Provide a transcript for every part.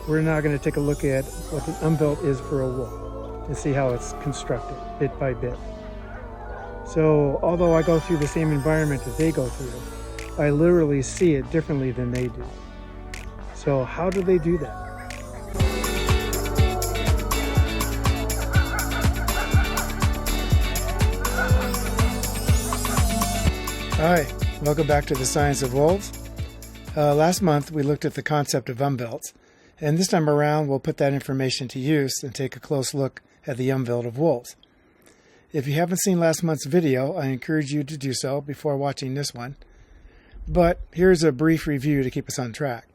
we're now going to take a look at what the umwelt is for a wolf and see how it's constructed bit by bit. So although I go through the same environment that they go through, I literally see it differently than they do. So how do they do that? Hi, welcome back to the Science of Wolves. Last month we looked at the concept of umwelts, and this time around we'll put that information to use and take a close look at the umwelt of wolves. If you haven't seen last month's video, I encourage you to do so before watching this one. But here's a brief review to keep us on track.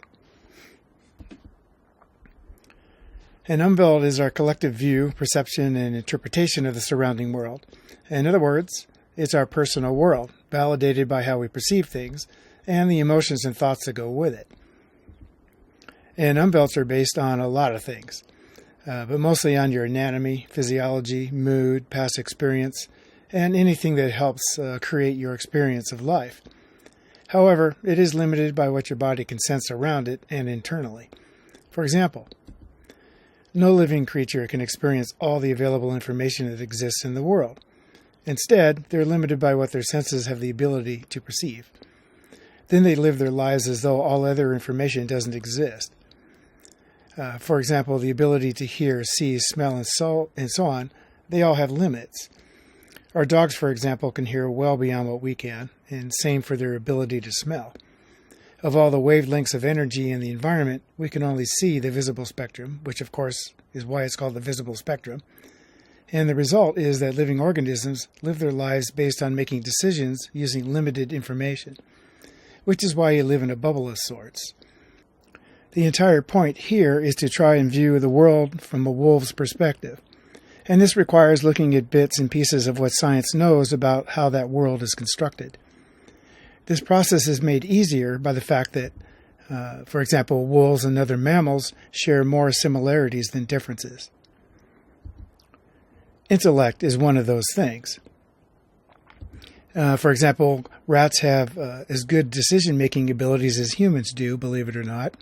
An umwelt is our collective view, perception, and interpretation of the surrounding world. In other words, it's our personal world, validated by how we perceive things and the emotions and thoughts that go with it. And umwelts are based on a lot of things, but mostly on your anatomy, physiology, mood, past experience, and anything that helps create your experience of life. However, it is limited by what your body can sense around it and internally. For example, no living creature can experience all the available information that exists in the world. Instead, they're limited by what their senses have the ability to perceive. Then they live their lives as though all other information doesn't exist. For example, the ability to hear, see, smell, and so on, they all have limits. Our dogs, for example, can hear well beyond what we can, and same for their ability to smell. Of all the wavelengths of energy in the environment, we can only see the visible spectrum, which of course is why it's called the visible spectrum. And the result is that living organisms live their lives based on making decisions using limited information, which is why you live in a bubble of sorts. The entire point here is to try and view the world from a wolf's perspective. And this requires looking at bits and pieces of what science knows about how that world is constructed. This process is made easier by the fact that, for example, wolves and other mammals share more similarities than differences. Intellect is one of those things. For example, rats have as good decision-making abilities as humans do, believe it or not.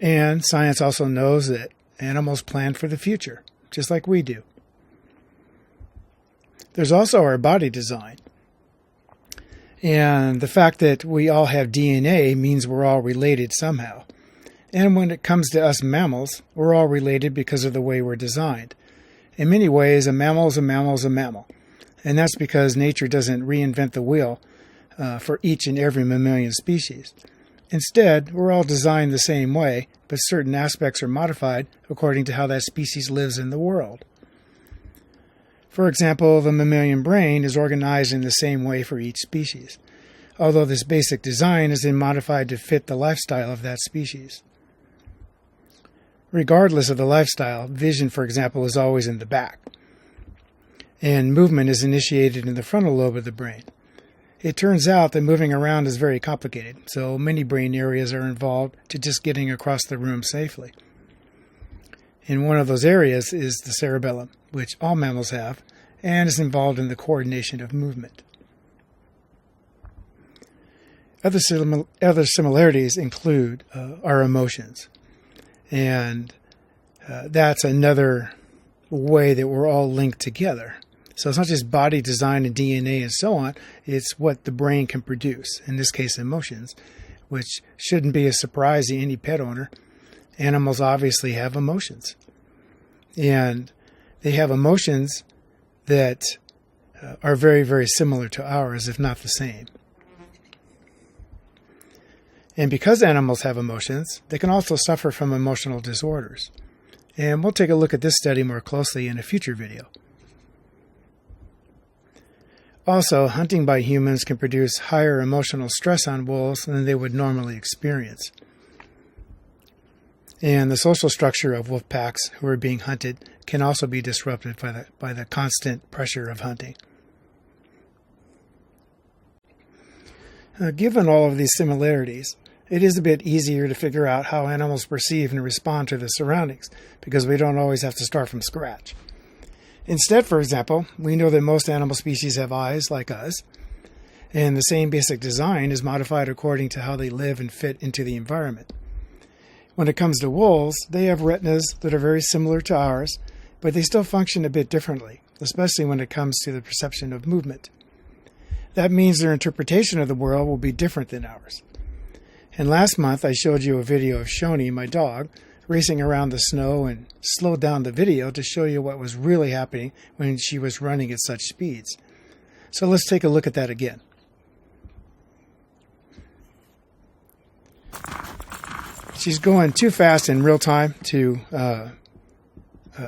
And science also knows that animals plan for the future, just like we do. There's also our body design. And the fact that we all have DNA means we're all related somehow. And when it comes to us mammals, we're all related because of the way we're designed. In many ways, a mammal is a mammal is a mammal. And that's because nature doesn't reinvent the wheel for each and every mammalian species. Instead, we're all designed the same way, but certain aspects are modified according to how that species lives in the world. For example, the mammalian brain is organized in the same way for each species, although this basic design is then modified to fit the lifestyle of that species. Regardless of the lifestyle, vision, for example, is always in the back, and movement is initiated in the frontal lobe of the brain. It turns out that moving around is very complicated, so many brain areas are involved to just getting across the room safely. And one of those areas is the cerebellum, which all mammals have, and is involved in the coordination of movement. Other similarities include our emotions, and that's another way that we're all linked together. So it's not just body design and DNA and so on, it's what the brain can produce, in this case emotions, which shouldn't be a surprise to any pet owner. Animals obviously have emotions. And they have emotions that are very, very similar to ours, if not the same. And because animals have emotions, they can also suffer from emotional disorders. And we'll take a look at this study more closely in a future video. Also, hunting by humans can produce higher emotional stress on wolves than they would normally experience. And the social structure of wolf packs who are being hunted can also be disrupted by the constant pressure of hunting. Given all of these similarities, it is a bit easier to figure out how animals perceive and respond to their surroundings, because we don't always have to start from scratch. Instead, for example, we know that most animal species have eyes like us, and the same basic design is modified according to how they live and fit into the environment. When it comes to wolves, they have retinas that are very similar to ours, but they still function a bit differently, especially when it comes to the perception of movement. That means their interpretation of the world will be different than ours. And last month I showed you a video of Shoni, my dog, racing around the snow, and slowed down the video to show you what was really happening when she was running at such speeds. So let's take a look at that again. She's going too fast in real time to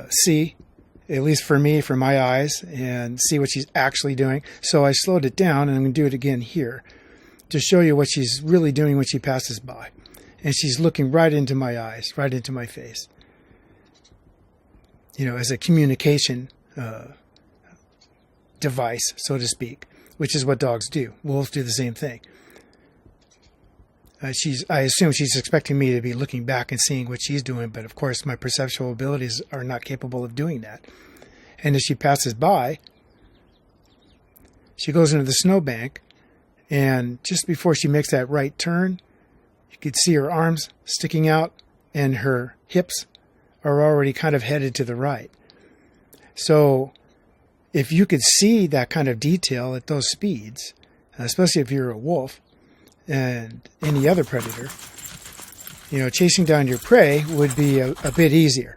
see, at least for me, for my eyes, and see what she's actually doing. So I slowed it down, and I'm going to do it again here to show you what she's really doing when she passes by. And she's looking right into my eyes, right into my face. As a communication device, so to speak, which is what dogs do. Wolves do the same thing. I assume she's expecting me to be looking back and seeing what she's doing, but of course my perceptual abilities are not capable of doing that. And as she passes by, she goes into the snowbank, and just before she makes that right turn, you could see her arms sticking out, and her hips are already kind of headed to the right. So if you could see that kind of detail at those speeds, especially if you're a wolf and any other predator, chasing down your prey would be a bit easier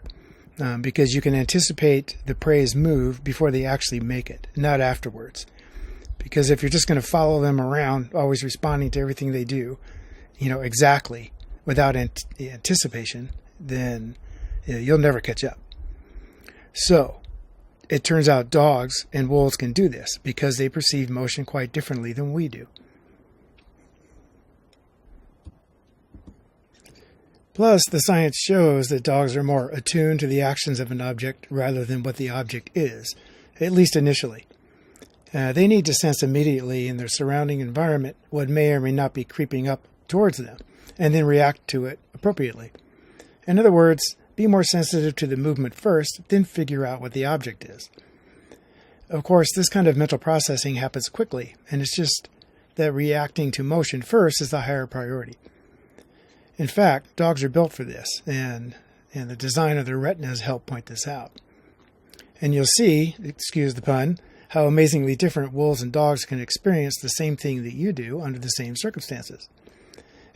because you can anticipate the prey's move before they actually make it, not afterwards. Because if you're just going to follow them around, always responding to everything they do, exactly without anticipation, then you'll never catch up. So it turns out dogs and wolves can do this because they perceive motion quite differently than we do. Plus, the science shows that dogs are more attuned to the actions of an object rather than what the object is, at least initially. They need to sense immediately in their surrounding environment what may or may not be creeping up towards them, and then react to it appropriately. In other words, be more sensitive to the movement first, then figure out what the object is. Of course, this kind of mental processing happens quickly, and it's just that reacting to motion first is the higher priority. In fact, dogs are built for this, and the design of their retinas help point this out. And you'll see, excuse the pun, how amazingly different wolves and dogs can experience the same thing that you do under the same circumstances.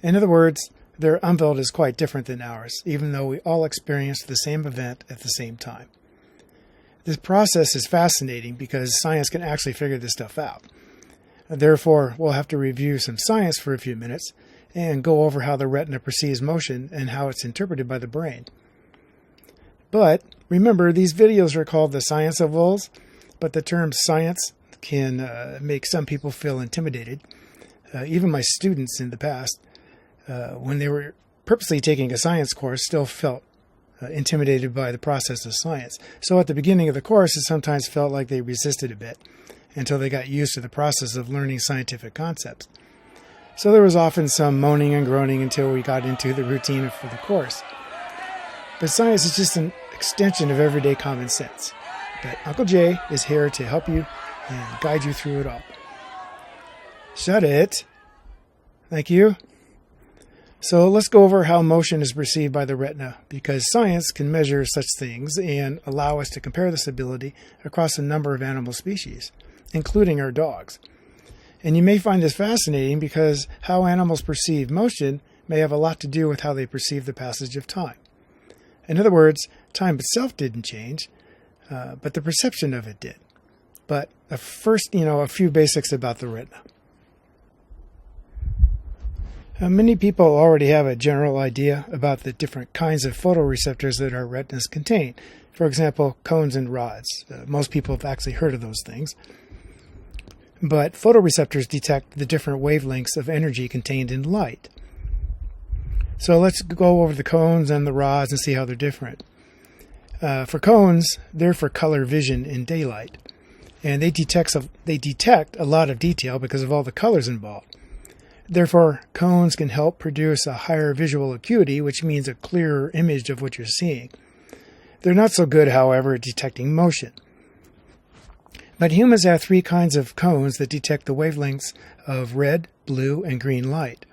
In other words, their Umwelt is quite different than ours, even though we all experience the same event at the same time. This process is fascinating because science can actually figure this stuff out. Therefore, we'll have to review some science for a few minutes and go over how the retina perceives motion and how it's interpreted by the brain. But remember, these videos are called The Science of Wolves, but the term science can make some people feel intimidated. Even my students in the past, when they were purposely taking a science course, still felt intimidated by the process of science. So at the beginning of the course, it sometimes felt like they resisted a bit until they got used to the process of learning scientific concepts. So there was often some moaning and groaning until we got into the routine for the course. But science is just an extension of everyday common sense. But Uncle Jay is here to help you and guide you through it all. Shut it. Thank you. So let's go over how motion is perceived by the retina, because science can measure such things and allow us to compare this ability across a number of animal species, including our dogs. And you may find this fascinating because how animals perceive motion may have a lot to do with how they perceive the passage of time. In other words, time itself didn't change, but the perception of it did. But first, a few basics about the retina. Many people already have a general idea about the different kinds of photoreceptors that our retinas contain. For example, cones and rods. Most people have actually heard of those things. But photoreceptors detect the different wavelengths of energy contained in light. So let's go over the cones and the rods and see how they're different. For cones, they're for color vision in daylight. And they detect a lot of detail because of all the colors involved. Therefore, cones can help produce a higher visual acuity, which means a clearer image of what you're seeing. They're not so good, however, at detecting motion. But humans have three kinds of cones that detect the wavelengths of red, blue, and green light.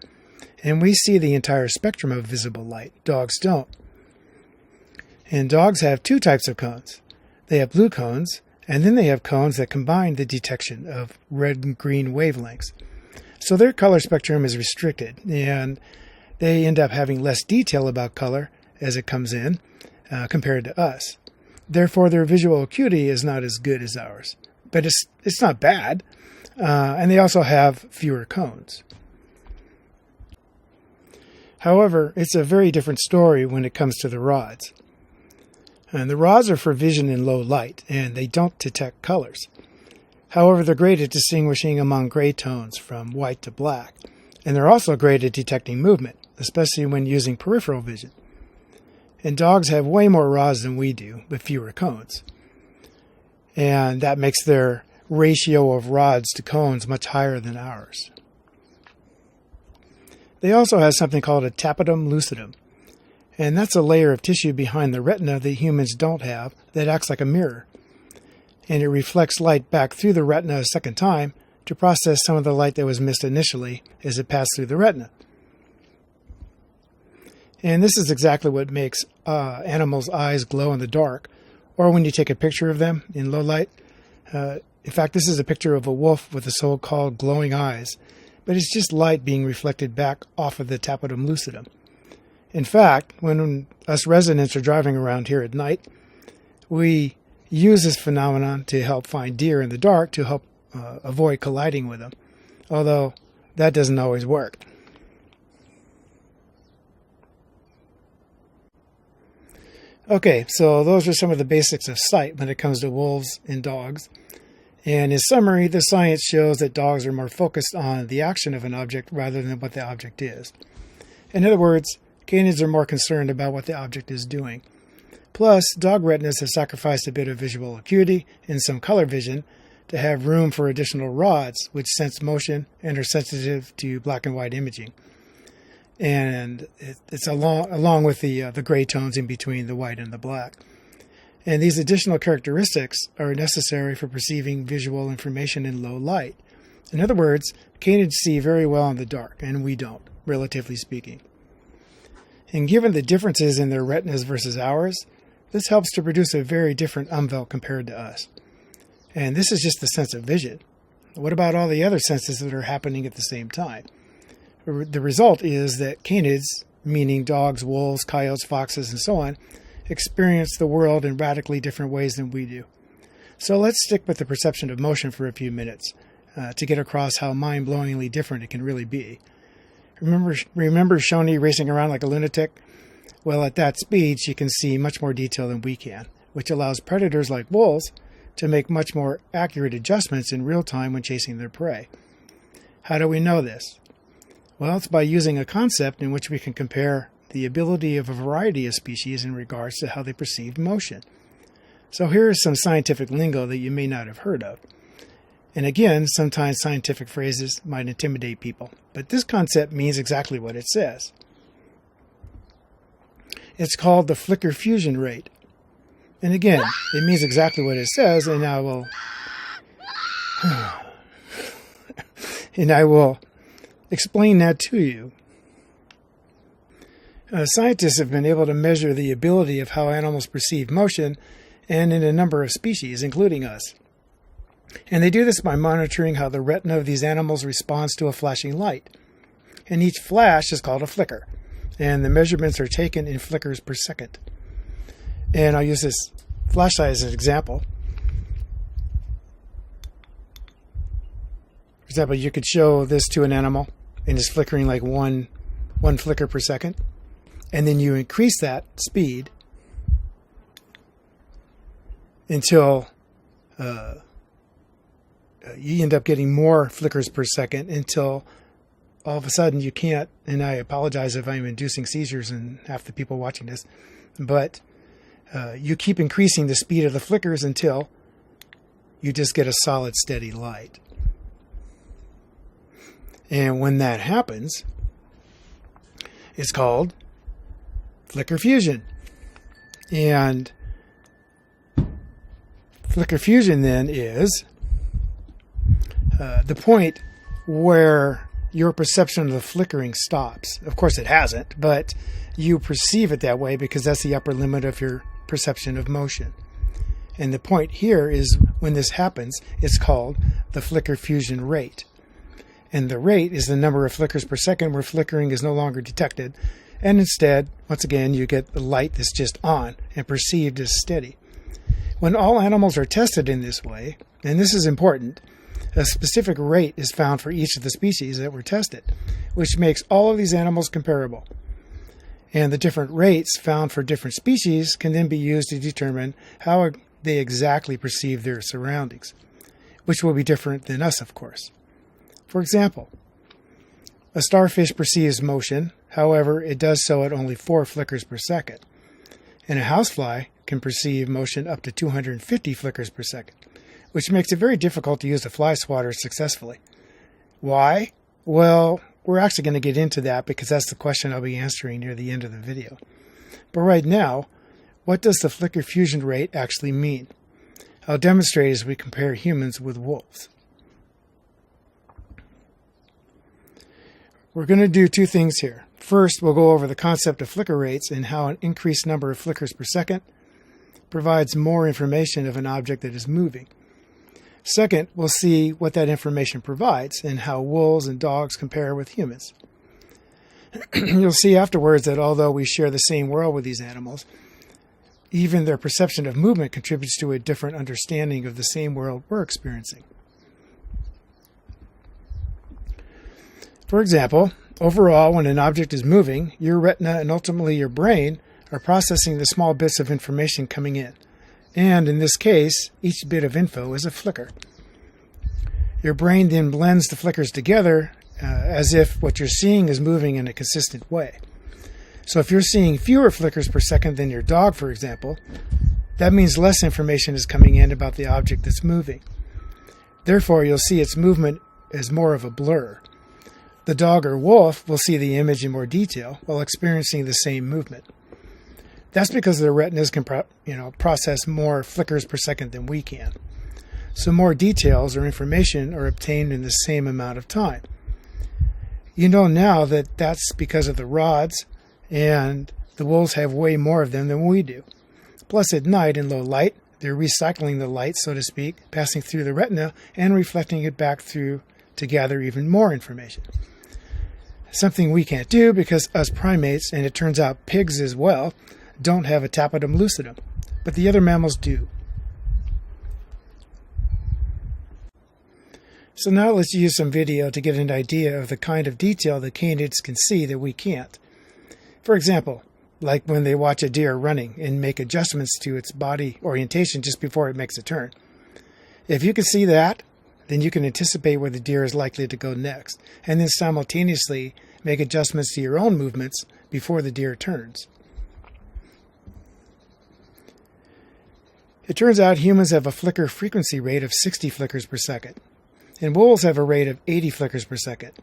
and we see the entire spectrum of visible light. Dogs don't. And dogs have two types of cones. They have blue cones, and then they have cones that combine the detection of red and green wavelengths. So their color spectrum is restricted, and they end up having less detail about color as it comes in compared to us. Therefore, their visual acuity is not as good as ours. But it's not bad. And they also have fewer cones. However, it's a very different story when it comes to the rods. And the rods are for vision in low light, and they don't detect colors. However, they're great at distinguishing among gray tones from white to black. And they're also great at detecting movement, especially when using peripheral vision. And dogs have way more rods than we do, but fewer cones. And that makes their ratio of rods to cones much higher than ours. They also have something called a tapetum lucidum. And that's a layer of tissue behind the retina that humans don't have that acts like a mirror. And it reflects light back through the retina a second time to process some of the light that was missed initially as it passed through the retina. And this is exactly what makes animals' eyes glow in the dark, or when you take a picture of them in low light. In fact, this is a picture of a wolf with the so-called glowing eyes, but it's just light being reflected back off of the tapetum lucidum. In fact, when us residents are driving around here at night, we use this phenomenon to help find deer in the dark to help avoid colliding with them, although that doesn't always work. Okay, so those are some of the basics of sight when it comes to wolves and dogs. And in summary, the science shows that dogs are more focused on the action of an object rather than what the object is. In other words, canids are more concerned about what the object is doing. Plus, dog retinas have sacrificed a bit of visual acuity and some color vision to have room for additional rods, which sense motion and are sensitive to black and white imaging. And it's along with the gray tones in between the white and the black. And these additional characteristics are necessary for perceiving visual information in low light. In other words, canids see very well in the dark, and we don't, relatively speaking. And given the differences in their retinas versus ours, this helps to produce a very different Umwelt compared to us. And this is just the sense of vision. What about all the other senses that are happening at the same time? The result is that canids, meaning dogs, wolves, coyotes, foxes, and so on, experience the world in radically different ways than we do. So let's stick with the perception of motion for a few minutes to get across how mind-blowingly different it can really be. Remember Shoni racing around like a lunatic? Well, at that speed, she can see much more detail than we can, which allows predators like wolves to make much more accurate adjustments in real time when chasing their prey. How do we know this? Well, it's by using a concept in which we can compare the ability of a variety of species in regards to how they perceive motion. So here is some scientific lingo that you may not have heard of. And again, sometimes scientific phrases might intimidate people, but this concept means exactly what it says. It's called the flicker fusion rate. And again, it means exactly what it says, and I will explain that to you. Scientists have been able to measure the ability of how animals perceive motion and in a number of species, including us. And they do this by monitoring how the retina of these animals responds to a flashing light. And each flash is called a flicker, and the measurements are taken in flickers per second. And I'll use this flashlight as an example. For example, you could show this to an animal, and it's flickering like one flicker per second. And then you increase that speed until you end up getting more flickers per second until all of a sudden you can't, and I apologize if I'm inducing seizures in half the people watching this, but you keep increasing the speed of the flickers until you just get a solid, steady light. And when that happens, it's called flicker fusion. And flicker fusion then is the point where your perception of the flickering stops. Of course it hasn't, but you perceive it that way because that's the upper limit of your perception of motion. And the point here is when this happens, it's called the flicker fusion rate. And the rate is the number of flickers per second where flickering is no longer detected. And instead, once again, you get the light that's just on and perceived as steady. When all animals are tested in this way, and this is important, a specific rate is found for each of the species that were tested, which makes all of these animals comparable. And the different rates found for different species can then be used to determine how they exactly perceive their surroundings, which will be different than us, of course. For example, a starfish perceives motion, however, it does so at only 4 flickers per second. And a housefly can perceive motion up to 250 flickers per second, which makes it very difficult to use a fly swatter successfully. Why? Well, we're actually going to get into that because that's the question I'll be answering near the end of the video. But right now, what does the flicker fusion rate actually mean? I'll demonstrate as we compare humans with wolves. We're going to do 2 things here. First, we'll go over the concept of flicker rates and how an increased number of flickers per second provides more information of an object that is moving. Second, we'll see what that information provides and how wolves and dogs compare with humans. You'll see afterwards that although we share the same world with these animals, even their perception of movement contributes to a different understanding of the same world we're experiencing. For example, overall, when an object is moving, your retina and ultimately your brain are processing the small bits of information coming in. And in this case, each bit of info is a flicker. Your brain then blends the flickers together as if what you're seeing is moving in a consistent way. So if you're seeing fewer flickers per second than your dog, for example, that means less information is coming in about the object that's moving. Therefore, you'll see its movement as more of a blur. The dog or wolf will see the image in more detail while experiencing the same movement. That's because their retinas can process more flickers per second than we can. So more details or information are obtained in the same amount of time. You know now that that's because of the rods, and the wolves have way more of them than we do. Plus at night in low light, they're recycling the light, so to speak, passing through the retina and reflecting it back through to gather even more information. Something we can't do because us primates, and it turns out pigs as well, don't have a tapetum lucidum, but the other mammals do. So now let's use some video to get an idea of the kind of detail that canids can see that we can't. For example, like when they watch a deer running and make adjustments to its body orientation just before it makes a turn. If you can see that, then you can anticipate where the deer is likely to go next, and then simultaneously make adjustments to your own movements before the deer turns. It turns out humans have a flicker frequency rate of 60 flickers per second, and wolves have a rate of 80 flickers per second.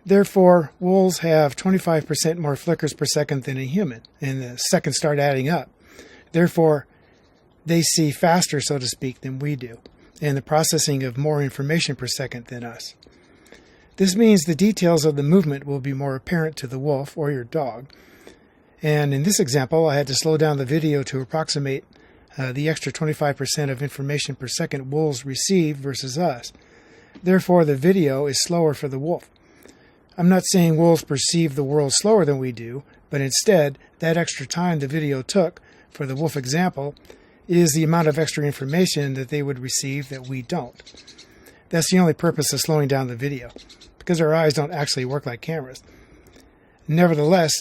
Therefore, wolves have 25% more flickers per second than a human, and the seconds start adding up. Therefore, they see faster, so to speak, than we do, and the processing of more information per second than us. This means the details of the movement will be more apparent to the wolf or your dog. And in this example, I had to slow down the video to approximate the extra 25% of information per second wolves receive versus us. Therefore, the video is slower for the wolf. I'm not saying wolves perceive the world slower than we do, but instead, that extra time the video took for the wolf example is the amount of extra information that they would receive that we don't. That's the only purpose of slowing down the video, because our eyes don't actually work like cameras. Nevertheless,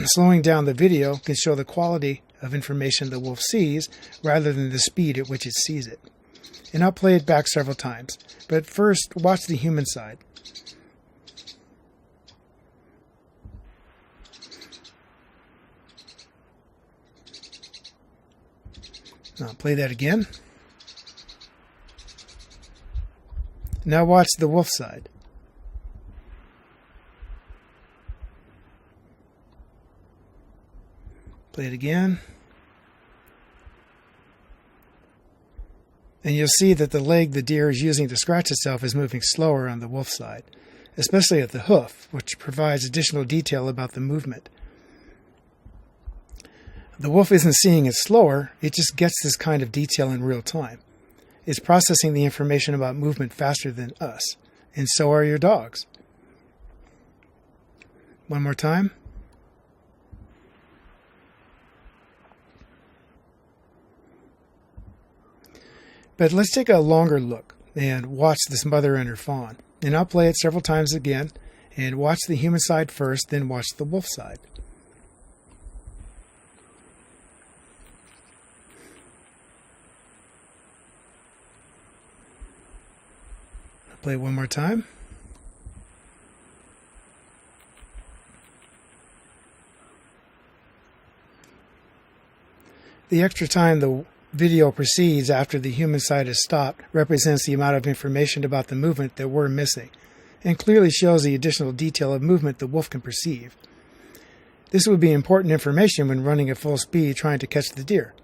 slowing down the video can show the quality of information the wolf sees rather than the speed at which it sees it. And I'll play it back several times, but first watch the human side. I'll play that again. Now watch the wolf side. Play it again. And you'll see that the leg the deer is using to scratch itself is moving slower on the wolf side. especially at the hoof, which provides additional detail about the movement. The wolf isn't seeing it slower, it just gets this kind of detail in real time. It's processing the information about movement faster than us, and so are your dogs. One more time. But let's take a longer look and watch this mother and her fawn. And I'll play it several times again and watch the human side first, then watch the wolf side. I'll play it one more time. The extra time the video proceeds after the human side has stopped represents the amount of information about the movement that we're missing, and clearly shows the additional detail of movement the wolf can perceive. This would be important information when running at full speed trying to catch the deer.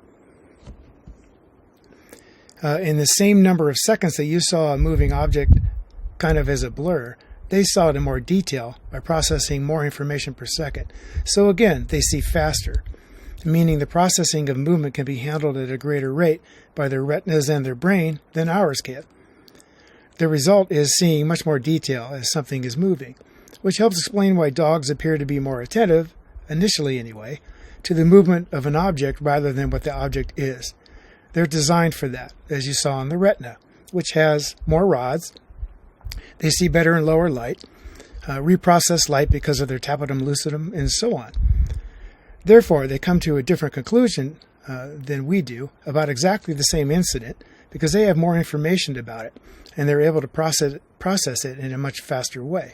In the same number of seconds that you saw a moving object kind of as a blur, they saw it in more detail by processing more information per second. So again, they see faster, meaning the processing of movement can be handled at a greater rate by their retinas and their brain than ours can. The result is seeing much more detail as something is moving, which helps explain why dogs appear to be more attentive, initially anyway, to the movement of an object rather than what the object is. They're designed for that, as you saw in the retina, which has more rods. They see better in lower light, reprocess light because of their tapetum lucidum, and so on. Therefore, they come to a different conclusion than we do about exactly the same incident because they have more information about it, and they're able to process it in a much faster way,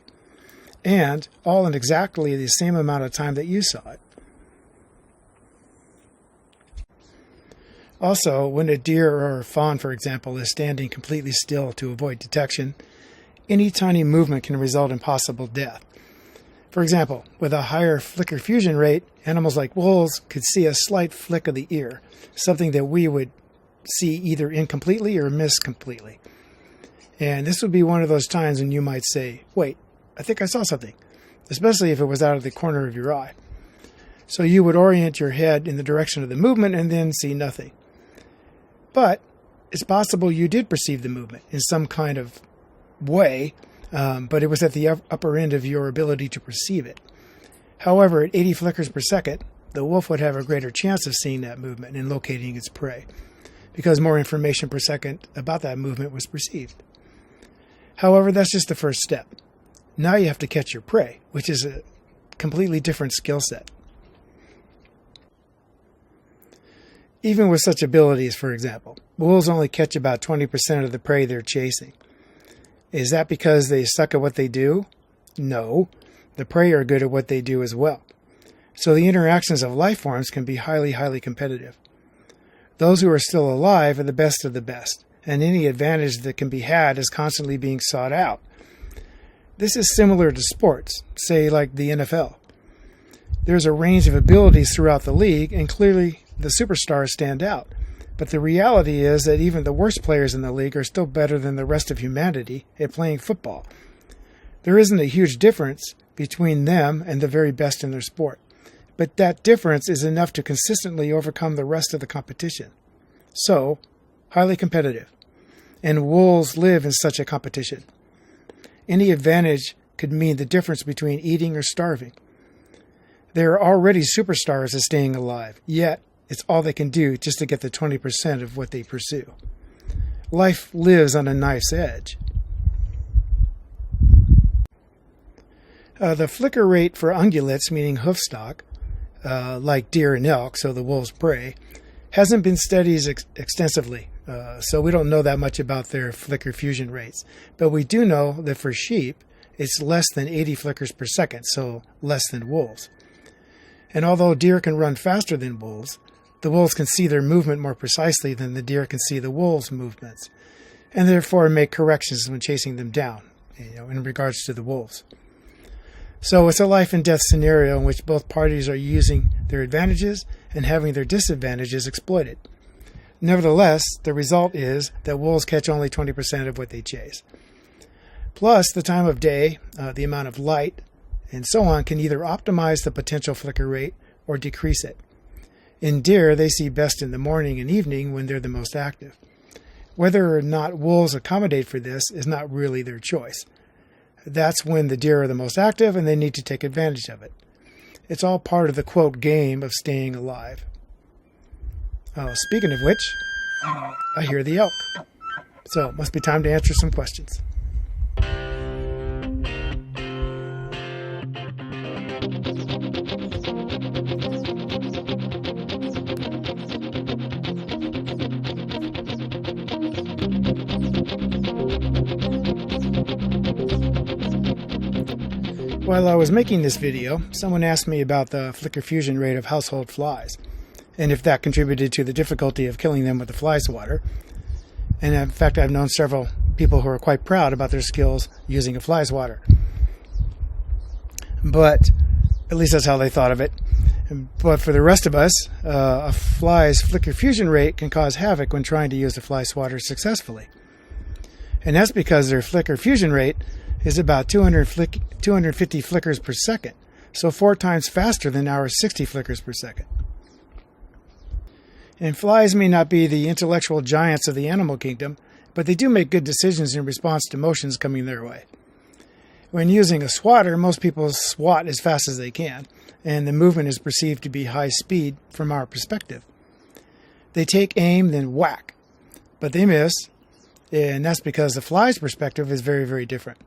and all in exactly the same amount of time that you saw it. Also, when a deer or a fawn, for example, is standing completely still to avoid detection, any tiny movement can result in possible death. For example, with a higher flicker fusion rate, animals like wolves could see a slight flick of the ear, something that we would see either incompletely or miss completely. And this would be one of those times when you might say, wait, I think I saw something, especially if it was out of the corner of your eye. So you would orient your head in the direction of the movement and then see nothing. But it's possible you did perceive the movement in some kind of way, but it was at the upper end of your ability to perceive it. However, at 80 flickers per second, the wolf would have a greater chance of seeing that movement and locating its prey, because more information per second about that movement was perceived. However, that's just the first step. Now you have to catch your prey, which is a completely different skill set. Even with such abilities, for example, wolves only catch about 20% of the prey they're chasing. Is that because they suck at what they do? No, the prey are good at what they do as well. So the interactions of life forms can be highly, highly competitive. Those who are still alive are the best of the best, and any advantage that can be had is constantly being sought out. This is similar to sports, say like the NFL. There's a range of abilities throughout the league, and clearly the superstars stand out. But the reality is that even the worst players in the league are still better than the rest of humanity at playing football. There isn't a huge difference between them and the very best in their sport, but that difference is enough to consistently overcome the rest of the competition. So, highly competitive. And wolves live in such a competition. Any advantage could mean the difference between eating or starving. They are already superstars at staying alive, yet it's all they can do just to get the 20% of what they pursue. Life lives on a knife's edge. The flicker rate for ungulates, meaning hoofstock, like deer and elk, so the wolves' prey, hasn't been studied extensively, so we don't know that much about their flicker fusion rates. But we do know that for sheep, it's less than 80 flickers per second, so less than wolves. And although deer can run faster than wolves, the wolves can see their movement more precisely than the deer can see the wolves' movements, and therefore make corrections when chasing them down, in regards to the wolves. So it's a life and death scenario in which both parties are using their advantages and having their disadvantages exploited. Nevertheless, the result is that wolves catch only 20% of what they chase. Plus, the time of day, the amount of light, and so on can either optimize the potential flicker rate or decrease it. In deer, they see best in the morning and evening when they're the most active. Whether or not wolves accommodate for this is not really their choice. That's when the deer are the most active and they need to take advantage of it. It's all part of the, quote, game of staying alive. Oh, speaking of which, I hear the elk. So it must be time to answer some questions. While I was making this video, someone asked me about the flicker fusion rate of household flies, and if that contributed to the difficulty of killing them with the fly swatter. And in fact, I've known several people who are quite proud about their skills using a fly swatter. But at least that's how they thought of it. But for the rest of us, a fly's flicker fusion rate can cause havoc when trying to use the fly swatter successfully. And that's because their flicker fusion rate is about 250 flickers per second, so 4 times faster than our 60 flickers per second. And flies may not be the intellectual giants of the animal kingdom, but they do make good decisions in response to motions coming their way. When using a swatter, most people swat as fast as they can, and the movement is perceived to be high speed from our perspective. They take aim, then whack, but they miss, and that's because the fly's perspective is very, very different.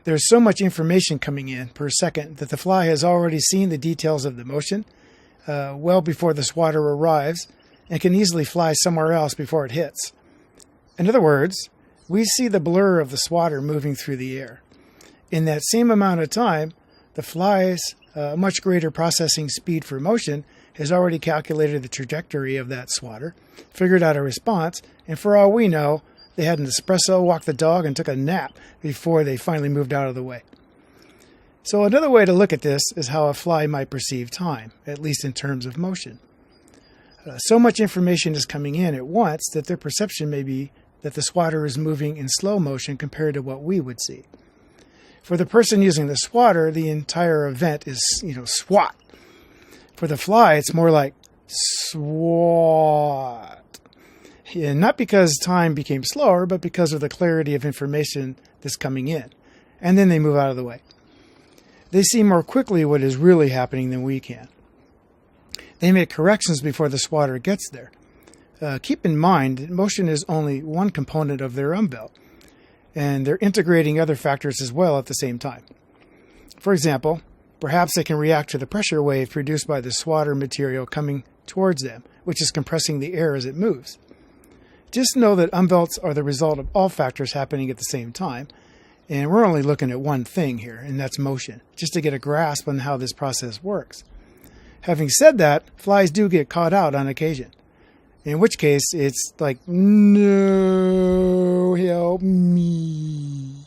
There's so much information coming in per second that the fly has already seen the details of the motion well before the swatter arrives and can easily fly somewhere else before it hits. In other words, we see the blur of the swatter moving through the air. In that same amount of time, the fly's much greater processing speed for motion has already calculated the trajectory of that swatter, figured out a response, and for all we know, they had an espresso, walked the dog, and took a nap before they finally moved out of the way. So another way to look at this is how a fly might perceive time, at least in terms of motion. So much information is coming in at once that their perception may be that the swatter is moving in slow motion compared to what we would see. For the person using the swatter, the entire event is, swat. For the fly, it's more like swat. And not because time became slower, but because of the clarity of information that's coming in. And then they move out of the way. They see more quickly what is really happening than we can. They make corrections before the swatter gets there. Keep in mind, motion is only one component of their umwelt, and they're integrating other factors as well at the same time. For example, perhaps they can react to the pressure wave produced by the swatter material coming towards them, which is compressing the air as it moves. Just know that umwelts are the result of all factors happening at the same time, and we're only looking at one thing here, and that's motion, just to get a grasp on how this process works. Having said that, flies do get caught out on occasion, in which case it's like, no, help me.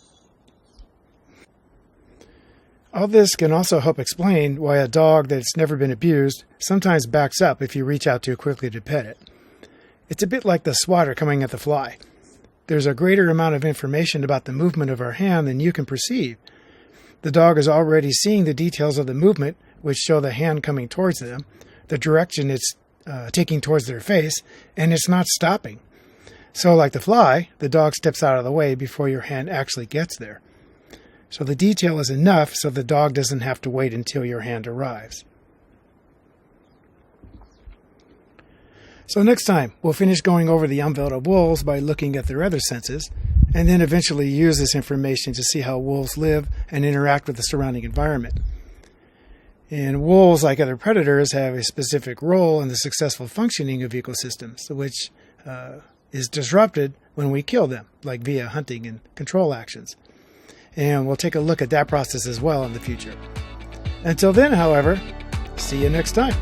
All this can also help explain why a dog that's never been abused sometimes backs up if you reach out too quickly to pet it. It's a bit like the swatter coming at the fly. There's a greater amount of information about the movement of our hand than you can perceive. The dog is already seeing the details of the movement, which show the hand coming towards them, the direction it's taking towards their face, and it's not stopping. So like the fly, the dog steps out of the way before your hand actually gets there. So the detail is enough so the dog doesn't have to wait until your hand arrives. So next time, we'll finish going over the umwelt of wolves by looking at their other senses, and then eventually use this information to see how wolves live and interact with the surrounding environment. And wolves, like other predators, have a specific role in the successful functioning of ecosystems, which is disrupted when we kill them, like via hunting and control actions. And we'll take a look at that process as well in the future. Until then, however, see you next time.